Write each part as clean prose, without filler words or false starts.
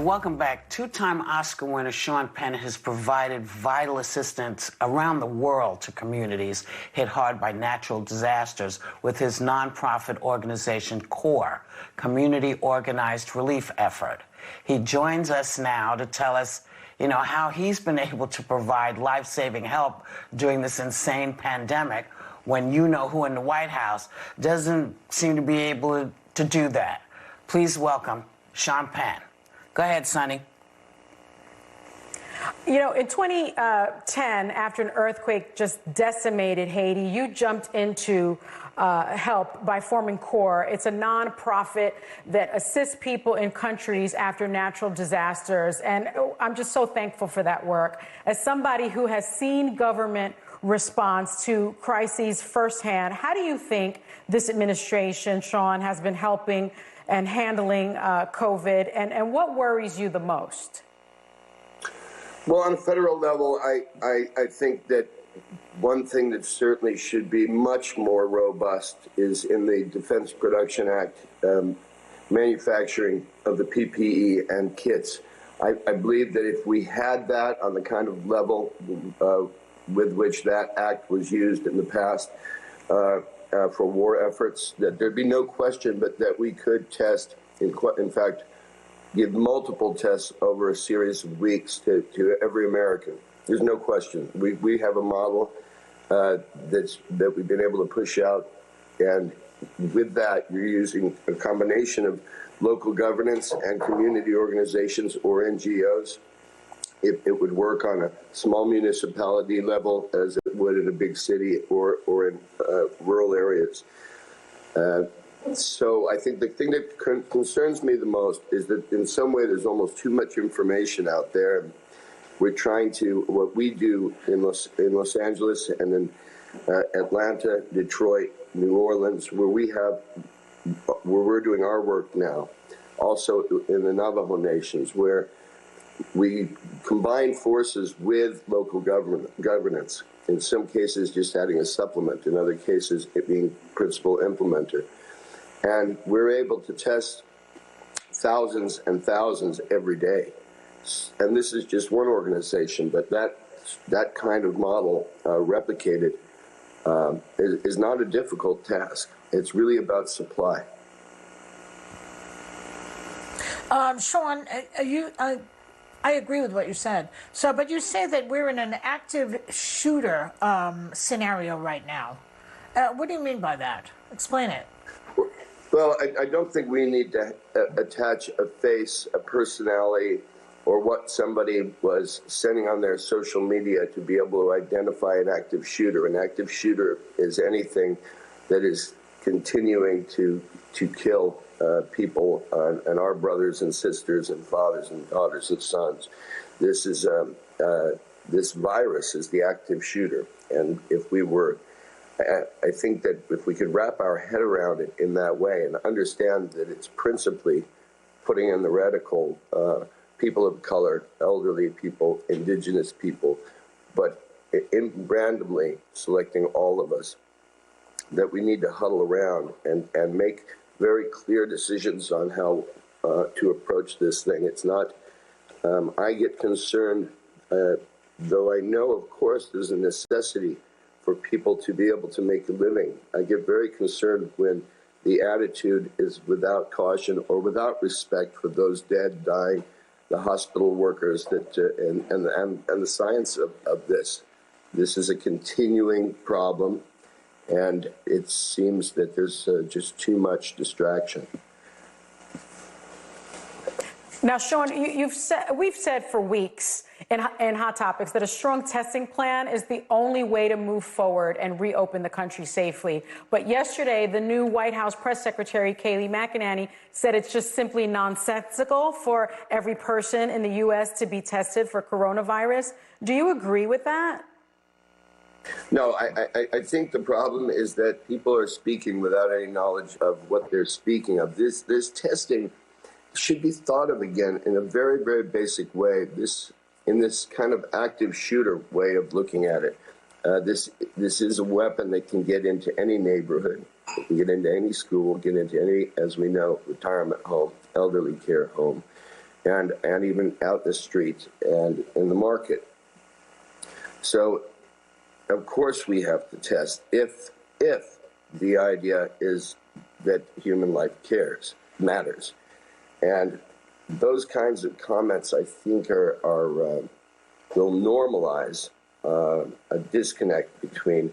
welcome back. Two-time Oscar winner Sean Penn has provided vital assistance around the world to communities hit hard by natural disasters with his nonprofit organization CORE, Community Organized Relief Effort. He joins us now to tell us, how he's been able to provide life-saving help during this insane pandemic when who in the White House doesn't seem to be able to do that. Please welcome Sean Penn. Go ahead, Sunny. In 2010, after an earthquake just decimated Haiti, you jumped into help by forming CORE. It's a nonprofit that assists people in countries after natural disasters. And I'm just so thankful for that work. As somebody who has seen government response to crises firsthand, how do you think this administration, Sean, has been helping and handling COVID, and what worries you the most? Well, on a federal level, I think that one thing that certainly should be much more robust is in the Defense Production Act, manufacturing of the PPE and kits. I believe that if we had that on the kind of level with which that act was used in the past, for war efforts, that there'd be no question but that we could test, in fact, give multiple tests over a series of weeks to every American. There's no question. We have a model that we've been able to push out, and with that, you're using a combination of local governance and community organizations or NGOs. It would work on a small municipality level as it would in a big city or in rural areas. So I think the thing that concerns me the most is that in some way there's almost too much information out there. We're trying to, what we do in Los Angeles and in Atlanta, Detroit, New Orleans, where we're doing our work now, also in the Navajo Nations, where we combine forces with local governance, in some cases just adding a supplement, in other cases it being principal implementer. And we're able to test thousands and thousands every day. And this is just one organization, but that kind of model replicated is not a difficult task. It's really about supply. Sean, I agree with what you said. But you say that we're in an active shooter scenario right now. What do you mean by that? Explain it. Well, I don't think we need to attach a face, a personality, or what somebody was sending on their social media to be able to identify an active shooter. An active shooter is anything that is continuing to kill people and our brothers and sisters and fathers and daughters and sons. This is this virus is the active shooter, and if we were, I think that if we could wrap our head around it in that way and understand that it's principally putting in the reticle people of color, elderly people, indigenous people, but randomly selecting all of us, that we need to huddle around and make very clear decisions on how to approach this thing. It's not, I get concerned, though I know, of course, there's a necessity for people to be able to make a living. I get very concerned when the attitude is without caution or without respect for those dead, dying, the hospital workers, that and the science of this. This is a continuing problem, and it seems that there's just too much distraction. Now, Sean, we've said for weeks in Hot Topics that a strong testing plan is the only way to move forward and reopen the country safely. But yesterday, the new White House press secretary, Kayleigh McEnany, said it's just simply nonsensical for every person in the U.S. to be tested for coronavirus. Do you agree with that? No, I think the problem is that people are speaking without any knowledge of what they're speaking of. This testing should be thought of again in a very, very basic way. In this kind of active shooter way of looking at it. This is a weapon that can get into any neighborhood, it can get into any school, get into any, as we know, retirement home, elderly care home. and even out in the street and in the market. So, of course, we have to test if the idea is that human life matters. And those kinds of comments, I think, will normalize a disconnect between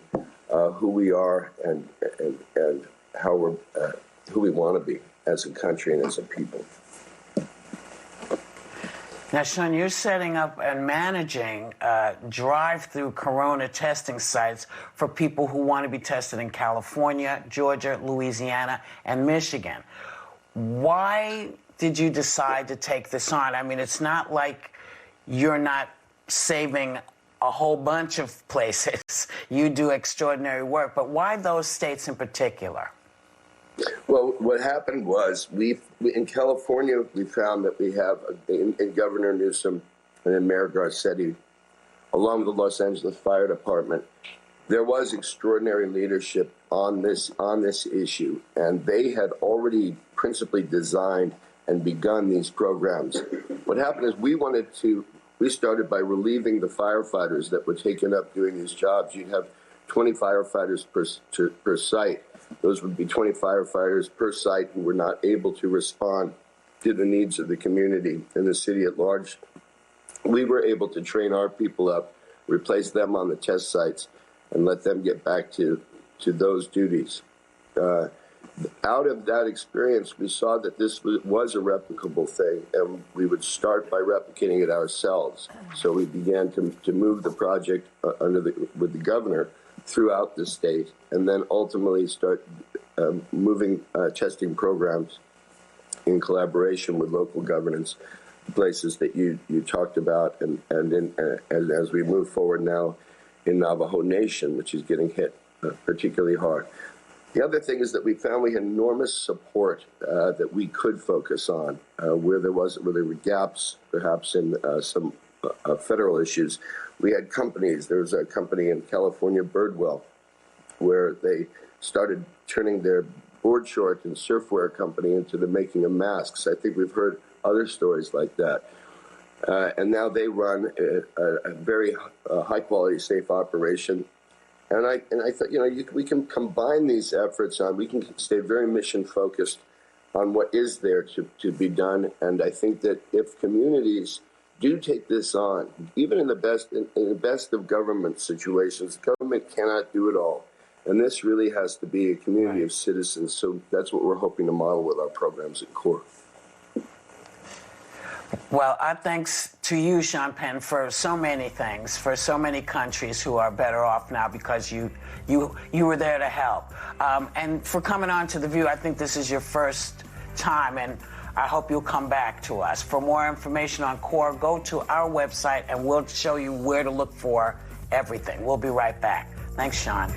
who we are and how who we want to be as a country and as a people. Now, Sean, you're setting up and managing drive-through corona testing sites for people who want to be tested in California, Georgia, Louisiana, and Michigan. Why did you decide to take this on? I mean, it's not like you're not saving a whole bunch of places. You do extraordinary work, but why those states in particular? Well, what happened was in California, we found that we have in Governor Newsom and in Mayor Garcetti, along with the Los Angeles Fire Department, there was extraordinary leadership on this issue, and they had already principally designed and begun these programs. What happened is we started by relieving the firefighters that were taken up doing these jobs. You'd have 20 firefighters per site. Those would be 20 firefighters per site who were not able to respond to the needs of the community and the city at large. We were able to train our people up, replace them on the test sites, and let them get back to those duties. Out of that experience, we saw that this was a replicable thing, and we would start by replicating it ourselves. So we began to move the project with the governor throughout the state, and then ultimately start moving testing programs in collaboration with local governance, places that you talked about, and as we move forward now in Navajo Nation, which is getting hit particularly hard. The other thing is that we found we had enormous support that we could focus on where there were gaps, perhaps in some federal issues. We had companies. There was a company in California, Birdwell, where they started turning their board short and surfwear company into the making of masks. I think we've heard other stories like that. And now they run a very high-quality, safe operation. And I thought, we can combine these efforts we can stay very mission-focused on what is there to be done. And I think that if communities do take this on, even in the best of government situations, government cannot do it all. And this really has to be a community of citizens. So that's what we're hoping to model with our programs at CORE. Well, our thanks to you, Sean Penn, for so many things, for so many countries who are better off now because you were there to help. And for coming on to The View. I think this is your first time, and I hope you'll come back to us. For more information on CORE, go to our website, and we'll show you where to look for everything. We'll be right back. Thanks, Sean.